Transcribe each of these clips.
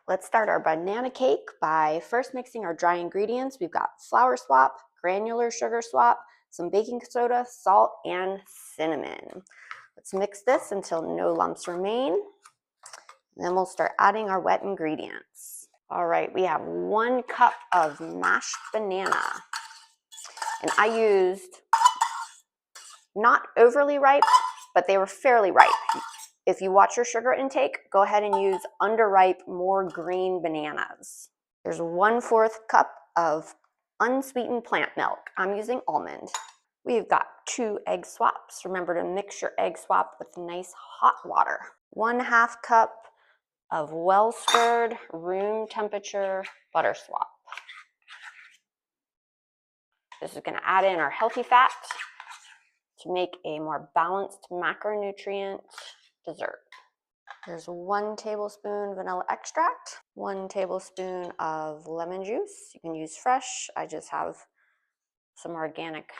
Let's start our banana cake by first mixing our dry ingredients. We've got flour swap, granular sugar swap, some baking soda, salt, and cinnamon. Let's mix this until no lumps remain. And then we'll start adding our wet ingredients. All right, we have 1 cup of mashed banana. And I used not overly ripe, but they were fairly ripe. If you watch your sugar intake, go ahead and use underripe, more green bananas. There's 1/4 cup of unsweetened plant milk. I'm using almond. We've got 2 egg swaps. Remember to mix your egg swap with nice hot water. 1/2 cup of well-stirred room temperature butter swap. This is going to add in our healthy fat to make a more balanced macronutrient dessert. There's 1 tablespoon vanilla extract, 1 tablespoon of lemon juice. You can use fresh. I just have some organic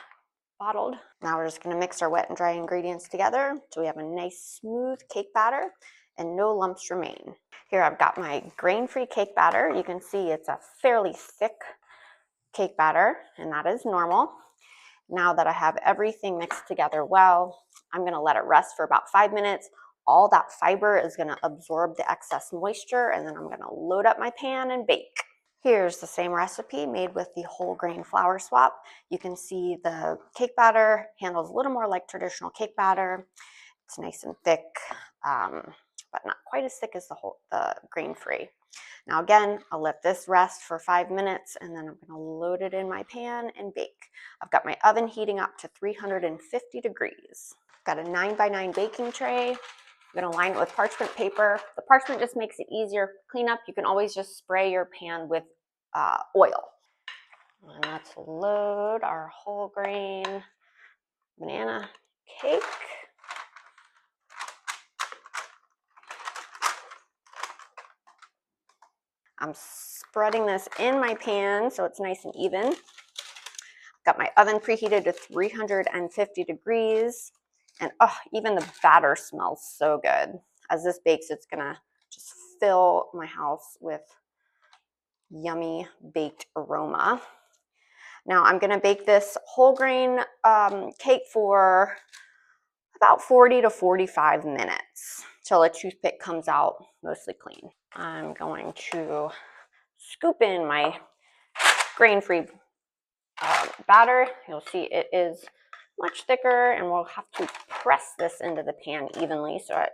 bottled. Now we're just going to mix our wet and dry ingredients together so we have a nice smooth cake batter and no lumps remain. Here I've got my grain-free cake batter. You can see it's a fairly thick cake batter, and that is normal. Now that I have everything mixed together well, I'm going to let it rest for about 5 minutes. All that fiber is going to absorb the excess moisture, and then I'm going to load up my pan and bake. Here's the same recipe made with the whole grain flour swap. You can see the cake batter handles a little more like traditional cake batter. It's nice and thick, but not quite as thick as the grain-free. Now again, I'll let this rest for 5 minutes, and then I'm going to load it in my pan and bake. I've got my oven heating up to 350 degrees. I've got a 9x9 baking tray. I'm going to line it with parchment paper. The parchment just makes it easier to clean up. You can always just spray your pan with oil. And let's load our whole grain banana cake. I'm spreading this in my pan so it's nice and even. Got my oven preheated to 350 degrees. And even the batter smells so good. As this bakes, it's gonna just fill my house with yummy baked aroma. Now I'm gonna bake this whole grain cake for about 40 to 45 minutes till a toothpick comes out mostly clean. I'm going to scoop in my grain-free batter. You'll see it is much thicker, and we'll have to press this into the pan evenly so it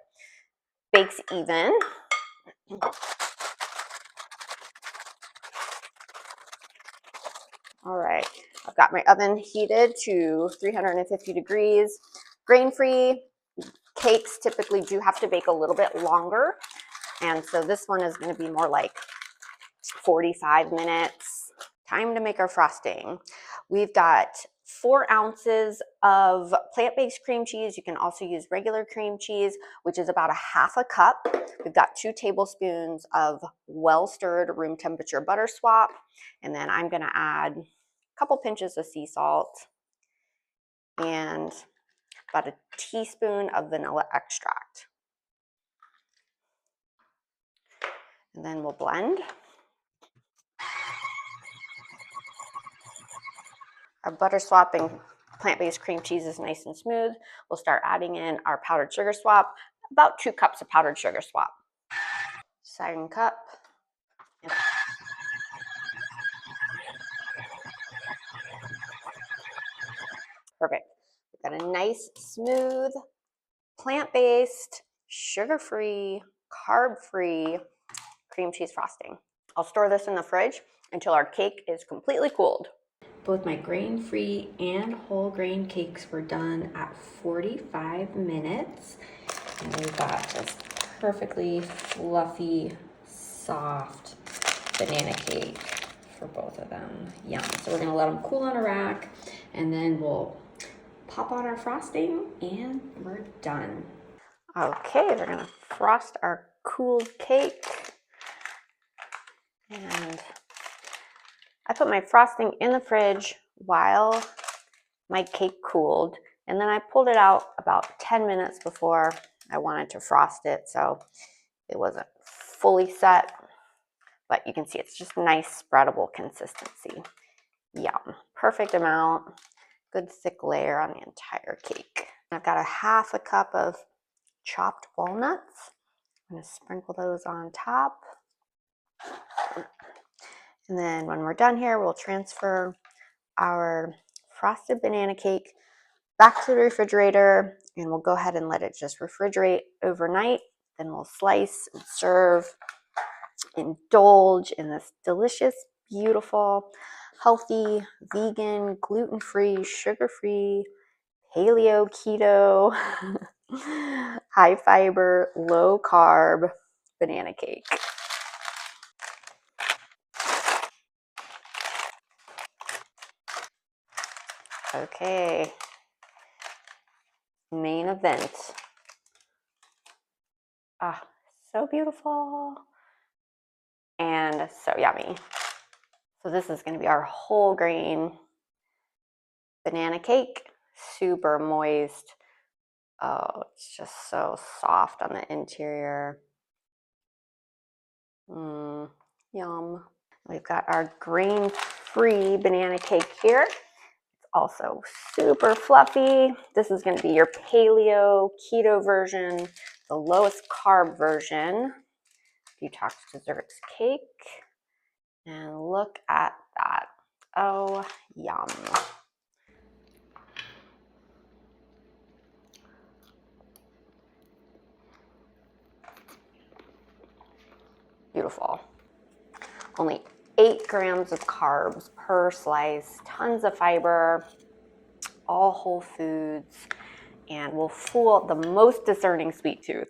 bakes even. All right, I've got my oven heated to 350 degrees. Grain-free cakes typically do have to bake a little bit longer, and so this one is going to be more like 45 minutes. Time to make our frosting. We've got 4 ounces of plant-based cream cheese. You can also use regular cream cheese, which is about 1/2 cup. We've got 2 tablespoons of well-stirred room temperature butter swap. And then I'm going to add a couple pinches of sea salt and about a teaspoon of vanilla extract. And then we'll blend. Our butter swap and plant-based cream cheese is nice and smooth. We'll start adding in our powdered sugar swap, about 2 cups of powdered sugar swap. 2nd cup. Perfect. We've got a nice, smooth, plant-based, sugar-free, carb-free cream cheese frosting. I'll store this in the fridge until our cake is completely cooled. Both my grain-free and whole grain cakes were done at 45 minutes. And we've got this perfectly fluffy, soft banana cake for both of them. Yum. So we're gonna let them cool on a rack, and then we'll pop on our frosting and we're done. Okay, we're gonna frost our cooled cake. And I put my frosting in the fridge while my cake cooled, and then I pulled it out about 10 minutes before I wanted to frost it, so it wasn't fully set. but you can see it's just nice spreadable consistency. Yum, perfect amount, good thick layer on the entire cake. I've got a half a cup of chopped walnuts. I'm gonna sprinkle those on top. And then when we're done here, we'll transfer our frosted banana cake back to the refrigerator, and we'll go ahead and let it just refrigerate overnight. Then we'll slice and serve, indulge in this delicious, beautiful, healthy, vegan, gluten-free, sugar-free, paleo, keto, high fiber, low carb banana cake. Okay, main event. Ah, so beautiful and so yummy. So this is going to be our whole grain banana cake, super moist. Oh, it's just so soft on the interior. Yum. We've got our grain-free banana cake here. It's also super fluffy. This is going to be your paleo keto version, the lowest carb version. Detox desserts cake. And look at that. Oh, yum. Beautiful. Only 8 grams of carbs per slice, tons of fiber, all whole foods, and will fool the most discerning sweet tooth.